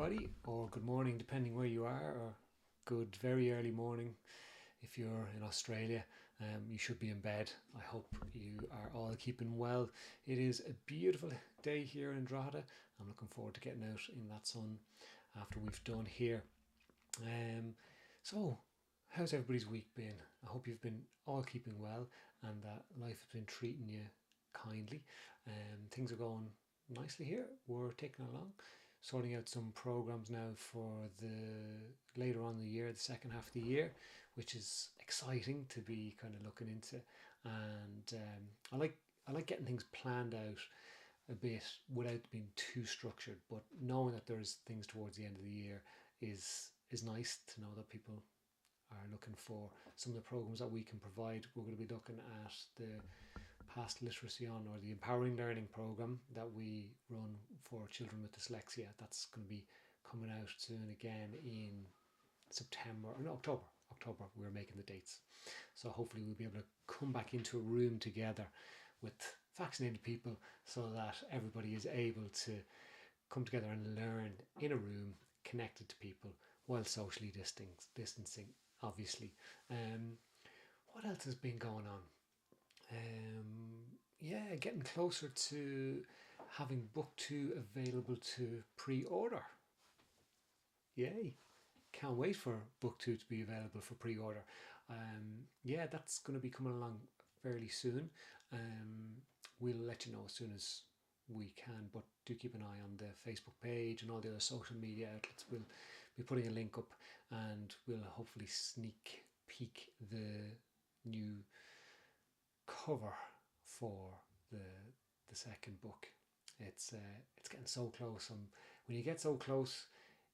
everybody, or good morning, depending where you are, or good very early morning if you're in Australia. You should be in bed. I hope you are all keeping well. It is a beautiful day here in Drogheda. I'm looking forward to getting out in that sun after we've done here. So, how's everybody's week been? I hope you've been all keeping well and that life has been treating you kindly. Things are going nicely here. We're taking along, sorting out some programs now for the later on in the year, the second half of the year, which is exciting to be kind of looking into. And I like getting things planned out a bit without being too structured, but knowing that there's things towards the end of the year is nice to know that people are looking for some of the programs that we can provide. We're going to be looking at the past literacy on, or the empowering learning program that we run for children with dyslexia. That's going to be coming out soon again in September, or no, October we're making the dates. So hopefully we'll be able to come back into a room together with vaccinated people so that everybody is able to come together and learn in a room connected to people while socially distancing, obviously. What else has been going on? Getting closer to having book 2 available to pre-order. Yay! Can't wait for book 2 to be available for pre-order. That's going to be coming along fairly soon. We'll let you know as soon as we can, but do keep an eye on the Facebook page and all the other social media outlets. We'll be putting a link up, and we'll hopefully sneak peek the new cover for the second book. It's getting so close, and when you get so close,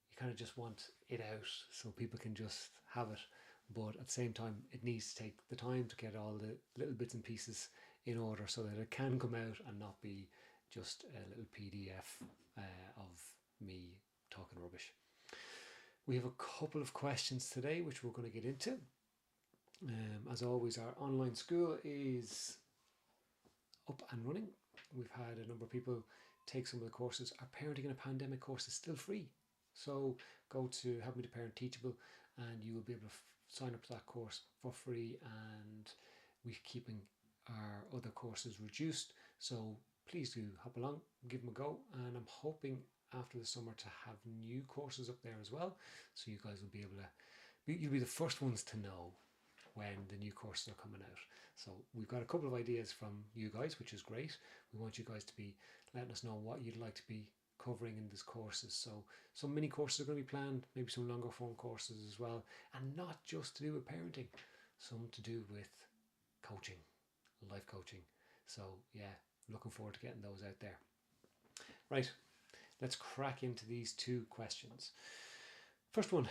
you kind of just want it out so people can just have it. But at the same time, it needs to take the time to get all the little bits and pieces in order so that it can come out and not be just a little PDF of me talking rubbish. We have a couple of questions today which we're going to get into. As always, our online school is up and running. We've had a number of people take some of the courses. Our Parenting in a Pandemic course is still free. So go to Help Me to Parent Teachable and you will be able to sign up to that course for free, and we're keeping our other courses reduced. So please do hop along, give them a go, and I'm hoping after the summer to have new courses up there as well. So you guys will be able to, you'll be the first ones to know when the new courses are coming out. So we've got a couple of ideas from you guys, which is great. We want you guys to be letting us know what you'd like to be covering in these courses. So some mini courses are going to be planned, maybe some longer form courses as well, and not just to do with parenting, some to do with coaching, life coaching. So looking forward to getting those out there. Right, let's crack into these two questions. First one: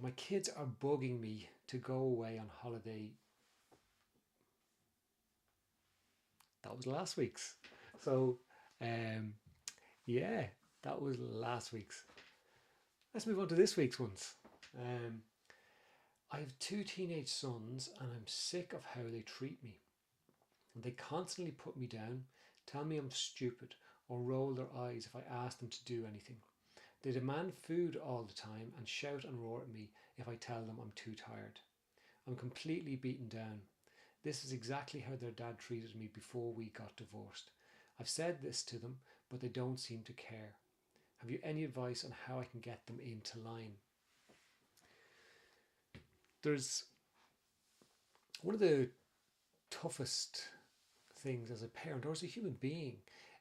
my kids are bugging me to go away on holiday. That was last week's. So, that was last week's. Let's move on to this week's ones. I have 2 teenage sons and I'm sick of how they treat me. They constantly put me down, tell me I'm stupid, or roll their eyes if I ask them to do anything. They demand food all the time and shout and roar at me if I tell them I'm too tired. I'm completely beaten down. This is exactly how their dad treated me before we got divorced. I've said this to them, but they don't seem to care. Have you any advice on how I can get them into line? There's one of the toughest things as a parent or as a human being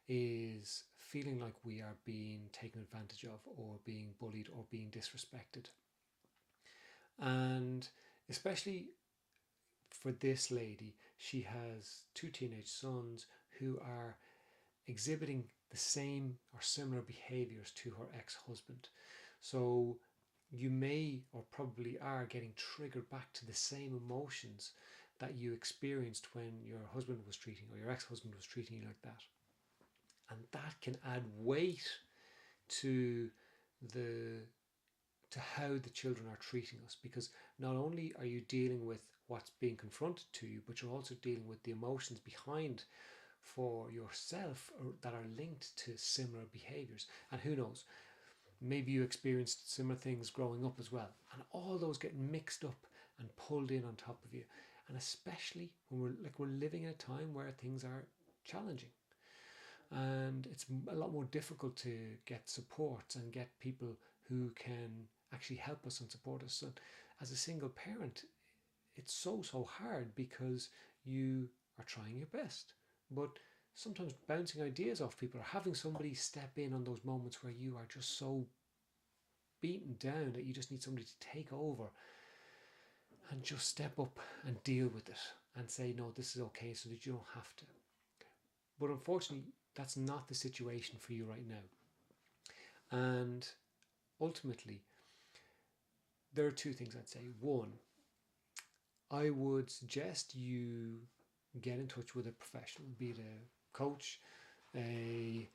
is feeling like we are being taken advantage of, or being bullied, or being disrespected. And especially for this lady, she has 2 teenage sons who are exhibiting the same or similar behaviors to her ex-husband. So you may, or probably are, getting triggered back to the same emotions that you experienced when your husband was treating, or your ex-husband was treating you like that. And that can add weight to how the children are treating us, because not only are you dealing with what's being confronted to you, but you're also dealing with the emotions behind for yourself, or that are linked to similar behaviors. And who knows, Maybe you experienced similar things growing up as well. And all those get mixed up and pulled in on top of you. And especially when we're living in a time where things are challenging. And it's a lot more difficult to get support and get people who can actually help us and support us. And as a single parent, it's so hard because you are trying your best, but sometimes bouncing ideas off people or having somebody step in on those moments where you are just so beaten down that you just need somebody to take over and just step up and deal with it and say, no, this is okay, so that you don't have to. But unfortunately, that's not the situation for you right now. And ultimately, there are two things I'd say. One, I would suggest you get in touch with a professional, be it a coach, a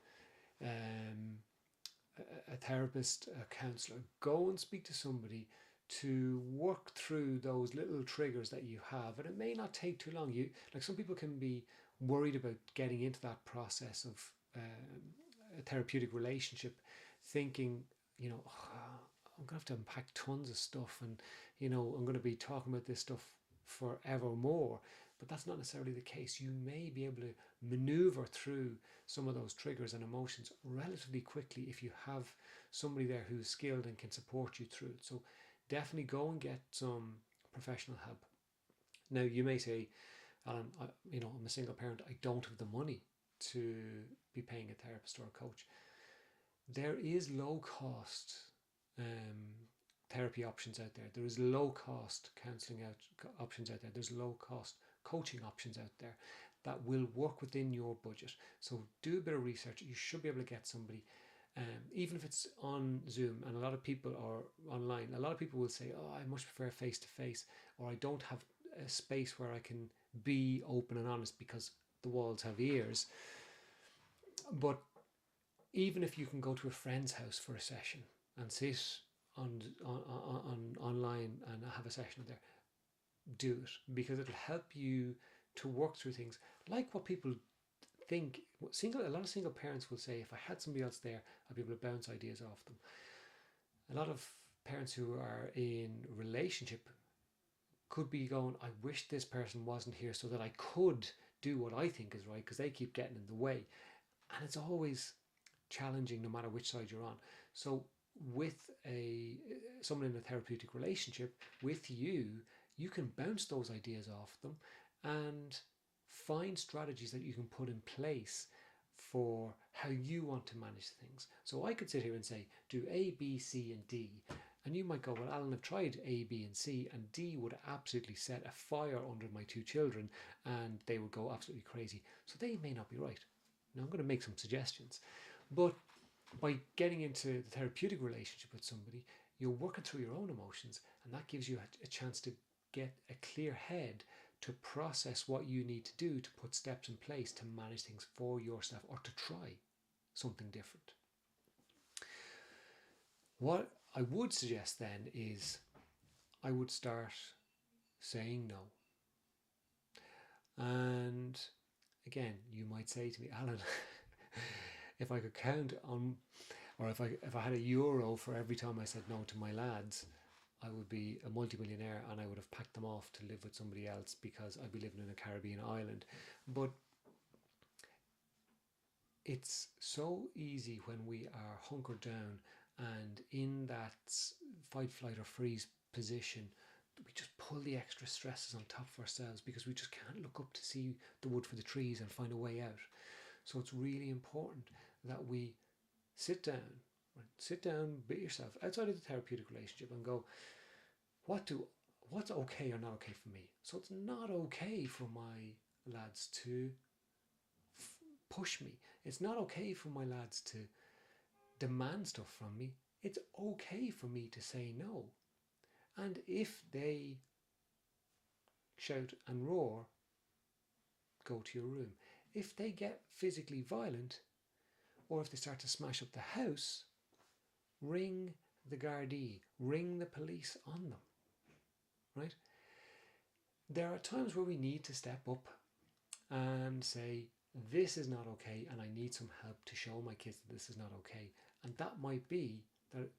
therapist, a counselor. Go and speak to somebody to work through those little triggers that you have, and it may not take too long. Some people can be worried about getting into that process of a therapeutic relationship, thinking, oh, I'm gonna have to unpack tons of stuff, and I'm going to be talking about this stuff forevermore. But that's not necessarily the case. You may be able to maneuver through some of those triggers and emotions relatively quickly if you have somebody there who's skilled and can support you through it. So definitely go and get some professional help. Now, you may say, Alan, I'm a single parent. I don't have the money to be paying a therapist or a coach. There is low cost therapy options out there. There is low cost counselling options out there. There's low cost coaching options out there that will work within your budget. So do a bit of research. You should be able to get somebody, even if it's on Zoom, and a lot of people are online. A lot of people will say, oh, I much prefer face to face, or I don't have a space where I can be open and honest because the walls have ears. But even if you can go to a friend's house for a session and sit on online and have a session there, do it, because it'll help you to work through things like what people think. A lot of single parents will say, if I had somebody else there, I'd be able to bounce ideas off them. A lot of parents who are in relationship could be going, I wish this person wasn't here so that I could do what I think is right, because they keep getting in the way. And it's always challenging no matter which side you're on. So with someone in a therapeutic relationship with you, you can bounce those ideas off them and find strategies that you can put in place for how you want to manage things. So I could sit here and say, do A, B, C, and D. And you might go, well, Alan, I've tried A, B, and C, and D would absolutely set a fire under my two children, and they would go absolutely crazy. So they may not be right. Now, I'm going to make some suggestions. But by getting into the therapeutic relationship with somebody, you're working through your own emotions, and that gives you a chance to get a clear head to process what you need to do to put steps in place to manage things for yourself or to try something different. What I would suggest then is I would start saying no. And again, you might say to me, Alan, if I could count on, or if I had €1 for every time I said no to my lads, I would be a multimillionaire and I would have packed them off to live with somebody else because I'd be living in a Caribbean island. But it's so easy when we are hunkered down and in that fight, flight or freeze position, we just pull the extra stresses on top of ourselves because we just can't look up to see the wood for the trees and find a way out. So it's really important that we sit down, be yourself outside of the therapeutic relationship and go, what's okay or not okay for me? So it's not okay for my lads to push me. It's not okay for my lads to demand stuff from me. It's okay for me to say no. And if they shout and roar, go to your room. If they get physically violent, or if they start to smash up the house, ring the Gardaí, ring the police on them, right? There are times where we need to step up and say, this is not okay, and I need some help to show my kids that this is not okay. And that might be that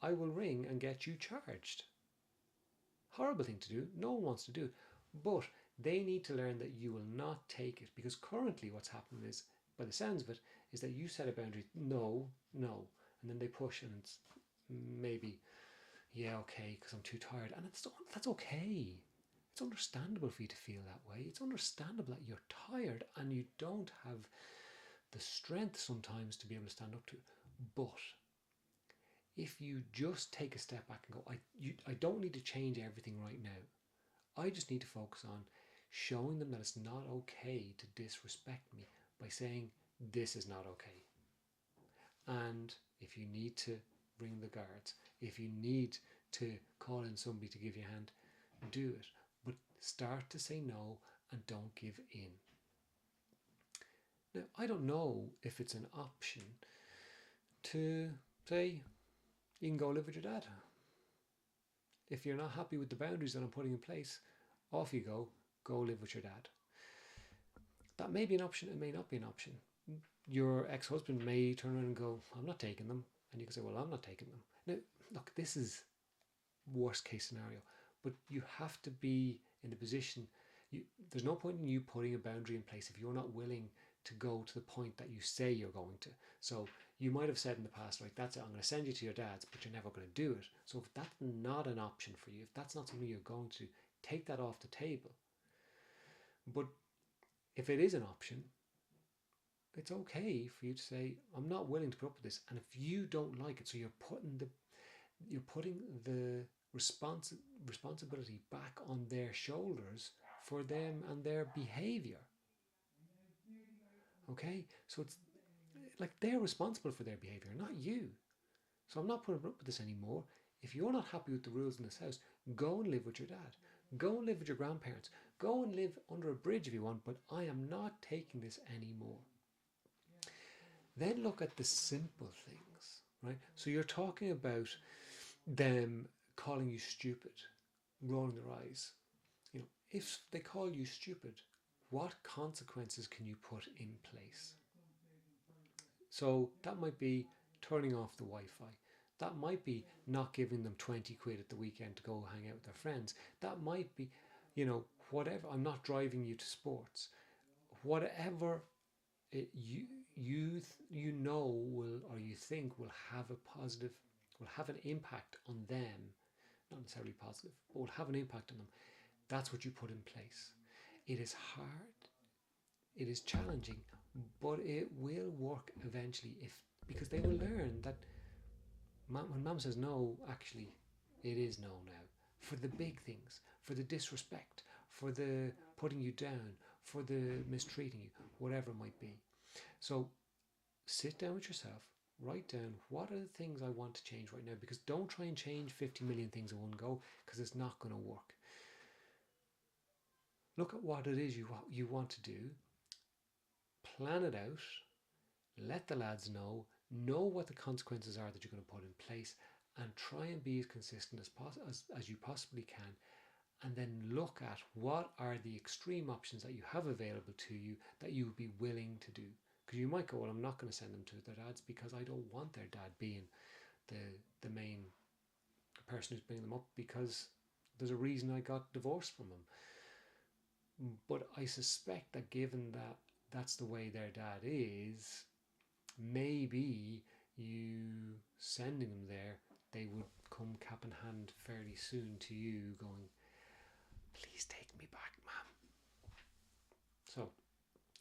I will ring and get you charged. Horrible thing to do. No one wants to do it. But they need to learn that you will not take it, because currently what's happening is, by the sounds of it, is that you set a boundary, no, no, and then they push, and it's maybe, yeah, okay, because I'm too tired, and that's okay. It's understandable for you to feel that way. It's understandable that you're tired and you don't have the strength sometimes to be able to stand up to it. But if you just take a step back and go, I don't need to change everything right now. I just need to focus on showing them that it's not okay to disrespect me by saying this is not okay. And if you need to ring the guards, if you need to call in somebody to give you a hand, do it. But start to say no and don't give in. Now, I don't know if it's an option to say you can go live with your dad. If you're not happy with the boundaries that I'm putting in place, off you go live with your dad. That may be an option, it may not be an option. Your ex-husband may turn around and go, I'm not taking them. And you can say, well, I'm not taking them. Now, look, this is worst case scenario, but you have to be in a position, there's no point in you putting a boundary in place if you're not willing to go to the point that you say you're going to. So you might have said in the past, right, that's it, I'm going to send you to your dad's, but you're never going to do it. So if that's not an option for you, if that's not something you're going to, take that off the table. But if it is an option, it's okay for you to say, I'm not willing to put up with this. And if you don't like it, so you're putting the responsibility back on their shoulders for them and their behavior. Okay, so it's like they're responsible for their behavior, not you. So I'm not putting up with this anymore. If you're not happy with the rules in this house, go and live with your dad. Go and live with your grandparents. Go and live under a bridge if you want, but I am not taking this anymore. Then look at the simple things, right? So you're talking about them calling you stupid, rolling their eyes. You know, if they call you stupid, what consequences can you put in place? So that might be turning off the Wi-Fi. That might be not giving them 20 quid at the weekend to go hang out with their friends. That might be, whatever. I'm not driving you to sports. Whatever you know will, or you think will have will have an impact on them, not necessarily positive, but will have an impact on them. That's what you put in place. It is hard, it is challenging, but it will work eventually, because they will learn that when mum says no, actually it is no now. For the big things, for the disrespect, for the putting you down, for the mistreating you, whatever it might be. So sit down with yourself, write down what are the things I want to change right now, because don't try and change 50 million things in one go, because it's not going to work. Look at what it is you want to do, plan it out, let the lads know what the consequences are that you're going to put in place, and try and be as consistent as you possibly can. And then look at what are the extreme options that you have available to you that you would be willing to do. Because you might go, well, I'm not going to send them to their dads because I don't want their dad being the main person who's bringing them up, because there's a reason I got divorced from him. But I suspect that given that that's the way their dad is, maybe you sending them there, they would come cap in hand fairly soon to you going, please take me back, ma'am. So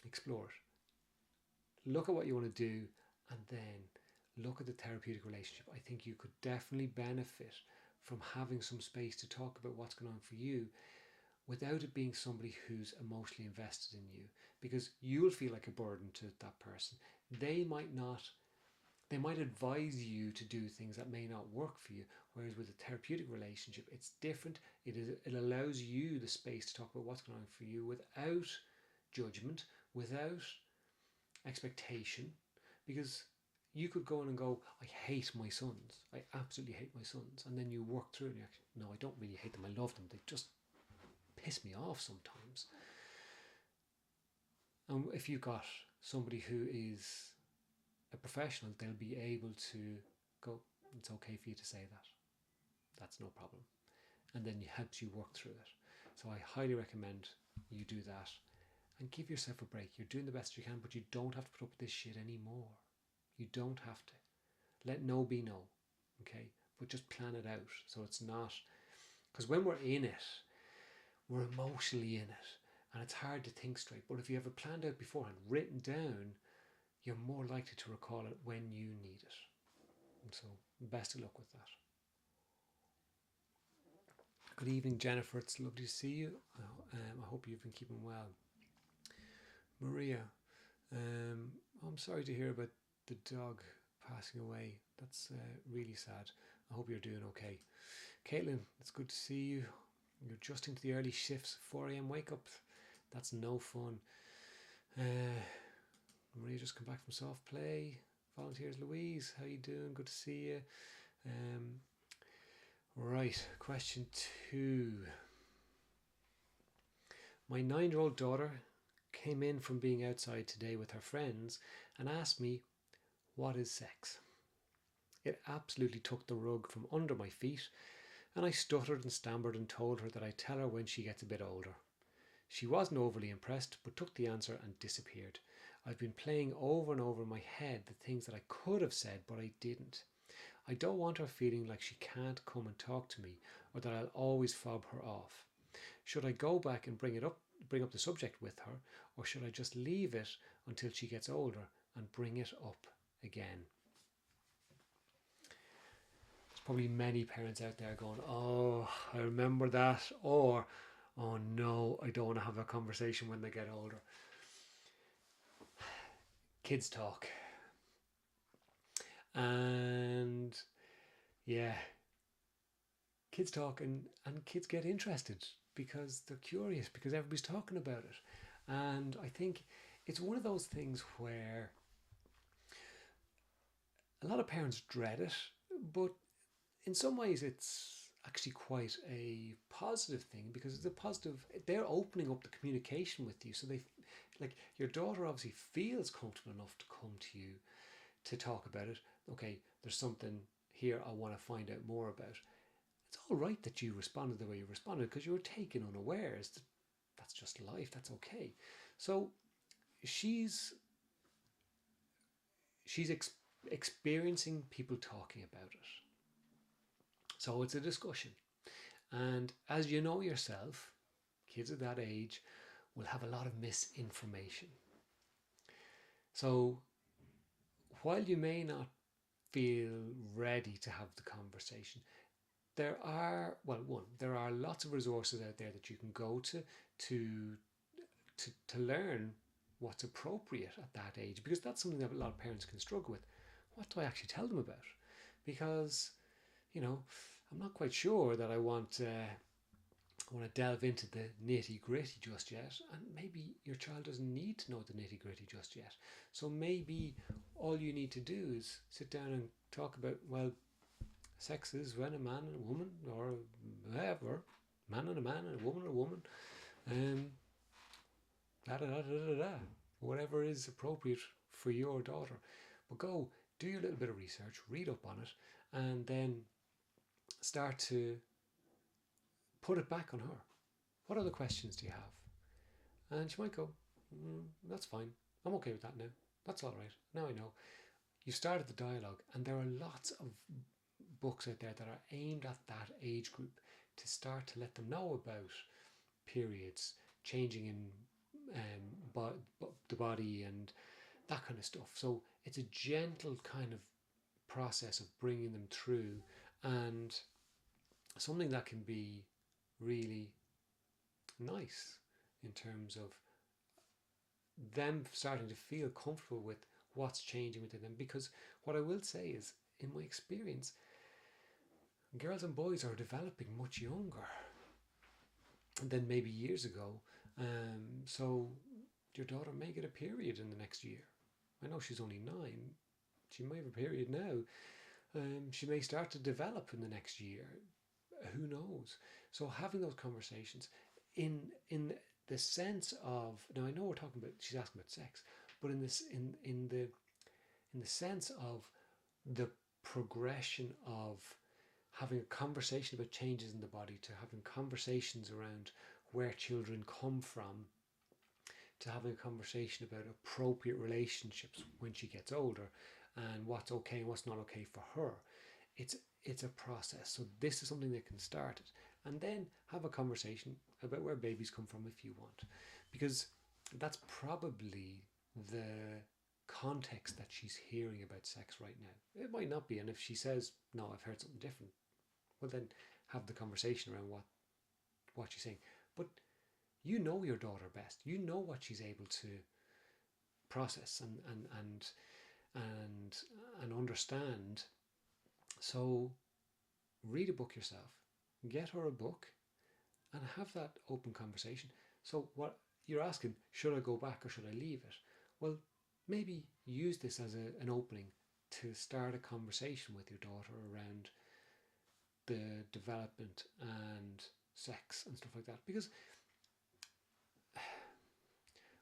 explore it. Look at what you want to do, and then look at the therapeutic relationship. I think you could definitely benefit from having some space to talk about what's going on for you without it being somebody who's emotionally invested in you, because you'll feel like a burden to that person. They might advise you to do things that may not work for you, whereas with a therapeutic relationship, it's different. It allows you the space to talk about what's going on for you without judgment, without expectation, because you could go in and go, I hate my sons. I absolutely hate my sons. And then you work through it and you actually, no, I don't really hate them. I love them. They just piss me off sometimes. And if you've got somebody who is a professional, they'll be able to go, It's okay for you to say that. That's no problem. And then it helps you work through it. So I highly recommend you do that and give yourself a break. You're doing the best you can, but you don't have to put up with this shit anymore. You don't have to. Let no be no, okay? But just plan it out so it's not... Because when we're in it, we're emotionally in it, and it's hard to think straight. But if you have it planned out beforehand, written down, you're more likely to recall it when you need it. And so, best of luck with that. Good evening, Jennifer. It's lovely to see you. I hope you've been keeping well. Maria, I'm sorry to hear about the dog passing away. That's really sad. I hope you're doing okay. Caitlin, it's good to see you. You're adjusting to the early shifts, 4 a.m. wake up. That's no fun. Maria just come back from soft play. Volunteers Louise, how you doing? Good to see you. Right, question 2. My 9-year-old daughter came in from being outside today with her friends and asked me, what is sex? It absolutely took the rug from under my feet, and I stuttered and stammered and told her that I'd tell her when she gets a bit older. She wasn't overly impressed, but took the answer and disappeared. I've been playing over and over in my head the things that I could have said, but I didn't. I don't want her feeling like she can't come and talk to me, or that I'll always fob her off. Should I go back and bring up the subject with her, or should I just leave it until she gets older and bring it up again? There's probably many parents out there going, oh, I remember that, or oh no, I don't want to have a conversation when they get older. Kids talk. And yeah, kids talk and kids get interested because they're curious, because everybody's talking about it. And I think it's one of those things where a lot of parents dread it, but in some ways it's actually quite a positive thing, because it's a positive, they're opening up the communication with you. So they, like, your daughter obviously feels comfortable enough to come to you to talk about it. Okay, there's something here I want to find out more about. It's all right that you responded the way you responded, because you were taken unawares. That's just life. That's okay. So she's experiencing people talking about it. So it's a discussion. And as you know yourself, kids at that age will have a lot of misinformation. So while you may not feel ready to have the conversation, there are lots of resources out there that you can go to learn what's appropriate at that age, because that's something that a lot of parents can struggle with. What do I actually tell them about? Because, I'm not quite sure that I want to delve into the nitty-gritty just yet, and maybe your child doesn't need to know the nitty-gritty just yet. So maybe all you need to do is sit down and talk about, well, sex is when a man and a woman, or whatever, man and a man and a woman, whatever is appropriate for your daughter. But go do your little bit of research, read up on it, and then start to put it back on her. What other questions do you have? And she might go, that's fine, I'm okay with that now, that's all right, now I know. You started the dialogue, and there are lots of books out there that are aimed at that age group to start to let them know about periods, changing in the body and that kind of stuff. So it's a gentle kind of process of bringing them through, and something that can be really nice in terms of them starting to feel comfortable with what's changing within them. Because what I will say is, in my experience, girls and boys are developing much younger than maybe years ago. So your daughter may get a period in the next year. I know she's only 9. She may have a period now. She may start to develop in the next year. Who knows? So having those conversations in the sense of, now I know we're talking about, she's asking about sex, but in the sense of the progression of having a conversation about changes in the body, to having conversations around where children come from, to having a conversation about appropriate relationships when she gets older, and what's okay and what's not okay for her. It's a process. So this is something that can start it, and then have a conversation about where babies come from if you want, because that's probably the context that she's hearing about sex right now. It might not be, and if she says, no, I've heard something different, well then have the conversation around what she's saying. But you know your daughter best. You know what she's able to process and understand. So read a book yourself, get her a book, and have that open conversation. So what you're asking, should I go back or should I leave it? Well, maybe use this as an opening to start a conversation with your daughter around the development and sex and stuff like that, because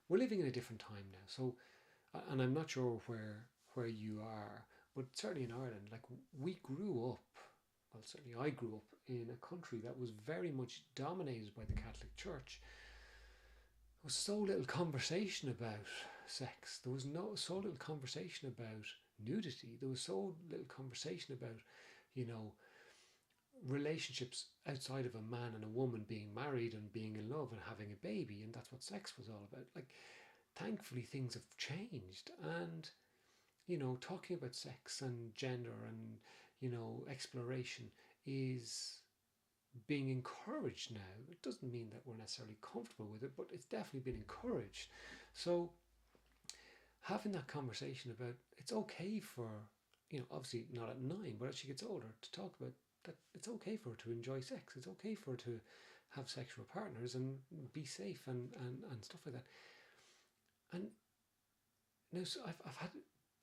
we're living in a different time now. So, and I'm not sure where you are, but certainly in Ireland, like we grew up, well, certainly I grew up in a country that was very much dominated by the Catholic Church. There was so little conversation about sex. There was so little conversation about nudity. There was so little conversation about, relationships outside of a man and a woman being married and being in love and having a baby, and that's what sex was all about. Like, thankfully things have changed, and talking about sex and gender and exploration is being encouraged now. It doesn't mean that we're necessarily comfortable with it, but it's definitely been encouraged. So having that conversation about, it's okay for, obviously not at 9, but as she gets older, to talk about that it's okay for her to enjoy sex. It's okay for her to have sexual partners and be safe and stuff like that. And now, so I've had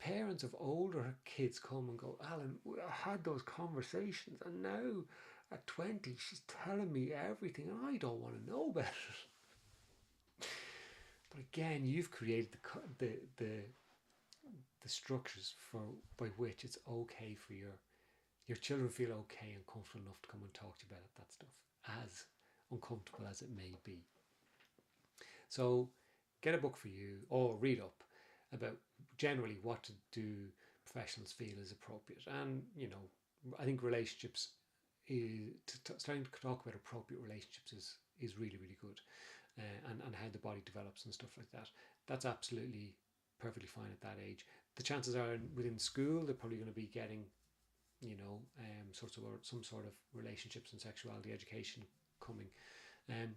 parents of older kids come and go, Alan, I had those conversations, and now at 20 she's telling me everything and I don't want to know about it. But again, you've created the structures by which it's okay for your children feel okay and comfortable enough to come and talk to you about that stuff, as uncomfortable as it may be. So get a book for you, or read up about generally what to do professionals feel is appropriate. And I think relationships starting to talk about appropriate relationships is really, really good, and how the body develops and stuff like that. That's absolutely perfectly fine at that age. The chances are within school they're probably going to be getting some sort of relationships and sexuality education coming,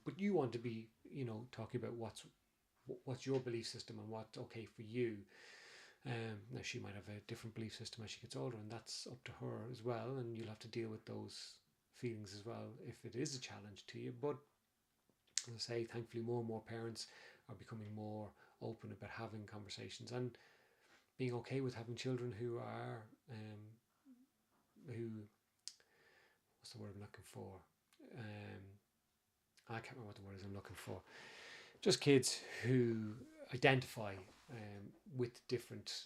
but you want to be talking about what's your belief system and what's okay for you. Now she might have a different belief system as she gets older, and that's up to her as well, and you'll have to deal with those feelings as well if it is a challenge to you. But as I say, thankfully more and more parents are becoming more open about having conversations and being okay with having children who are what's the word I'm looking for? I can't remember what the word is I'm looking for. Just kids who identify with different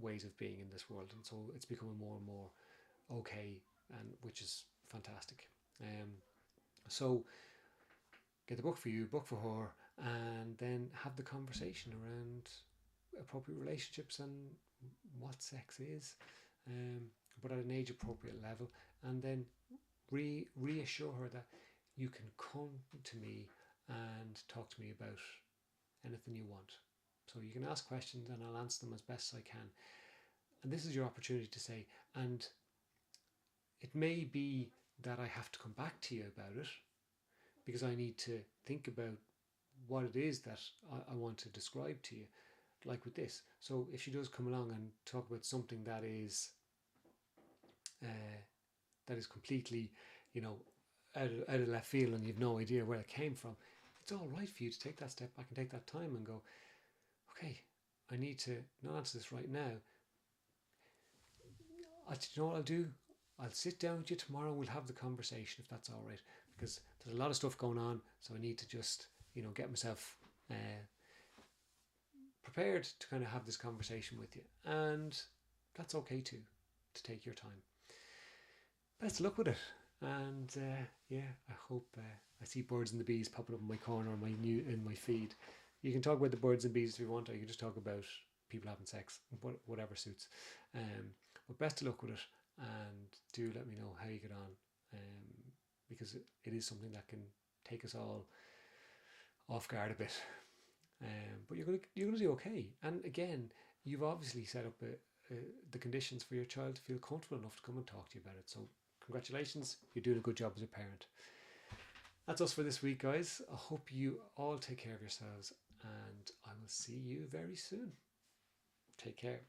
ways of being in this world, and so it's becoming more and more okay, and which is fantastic. So get the book for you, book for her, and then have the conversation around appropriate relationships and what sex is, but at an age appropriate level, and then reassure her that you can come to me and talk to me about anything you want. So you can ask questions and I'll answer them as best I can. And this is your opportunity to say, and it may be that I have to come back to you about it because I need to think about what it is that I want to describe to you, like with this. So if she does come along and talk about something that is completely, out of left field and you've no idea where it came from, it's all right for you to take that step back and take that time and go, okay, I need to not answer this right now. You know what I'll do? I'll sit down with you tomorrow and we'll have the conversation, if that's all right, because there's a lot of stuff going on, so I need to just get myself prepared to kind of have this conversation with you, and that's okay too. to take your time. Best of luck with it. And yeah, I hope I see birds and the bees popping up in my corner in my feed. You can talk about the birds and bees if you want, or you can just talk about people having sex, whatever suits. But best of luck with it, and do let me know how you get on, because it is something that can take us all off guard a bit. But you're gonna do okay. And again, you've obviously set up the conditions for your child to feel comfortable enough to come and talk to you about it. So congratulations, you're doing a good job as a parent. That's us for this week, guys. I hope you all take care of yourselves, and I will see you very soon. Take care.